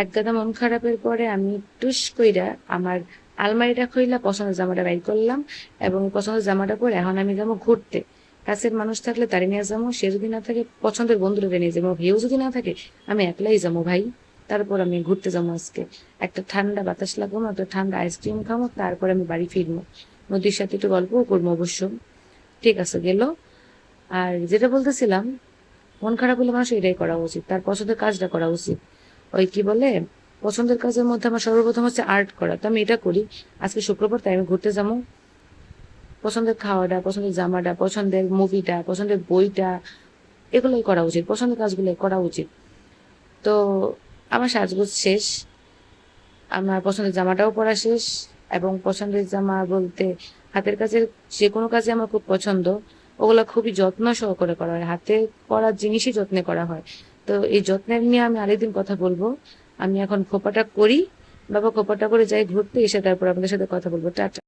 এক গাদা মন খারাপের পরে আমি টুস কইরা আমার আলমারিটা খুইলা পছন্দের জামাটা বাইর করলাম এবং পছন্দের জামাটা পরে এখন আমি যাবো ঘুরতে। কাছের মানুষ থাকলে তারে নিয়ে যাবো, সে যদি না থাকে পছন্দের বন্ধুরা নিয়ে যাবো, কেউ যদি না থাকে আমি একলাই যাবো ভাই। তারপর আমি ঘুরতে যাবো আজকে, একটা ঠান্ডা বাতাস লাগাবো, একটা ঠান্ডা আইসক্রিম খাবো, তারপর আমি বাড়ি ফিরবো। নদীর সাথে একটু গল্পও করবো অবশ্য। ঠিক আছে, গেল। আর যেটা বলতেছিলাম, মন খারাপ হলে মানুষ এটাই করা উচিত, তার পছন্দের কাজটা করা উচিত। ওই কি বলে, পছন্দের কাজের মধ্যে আমার সর্বপ্রথম হচ্ছে আর্ট করা, তো আমি এটা করি। আজকে শুক্রবার, তাই আমি ঘুরতে যাবো। পছন্দের খাওয়াটা, পছন্দের জামাটা, পছন্দের মুভিটা, পছন্দের বইটা, এগুলোই করা উচিত, পছন্দের কাজগুলোই করা উচিত। তো আমার সাজগোজ শেষ, আমার পছন্দের জামাটাও পরা শেষ। এবং পছন্দের জামা বলতে হাতের কাজের যে কোনো কাজে আমার খুব পছন্দ, ওগুলা খুবই যত্ন সহকারে করা হয়, হাতে করার জিনিসই যত্নে করা হয়। তো এই যত্নের নিয়ে আমি আরেকদিন কথা বলবো। আমি এখন খোপাটা করি, বাবা খোপাটা করে যাই ঘুরতে, এসে তারপর আপনাদের সাথে কথা বলবো। টাটা।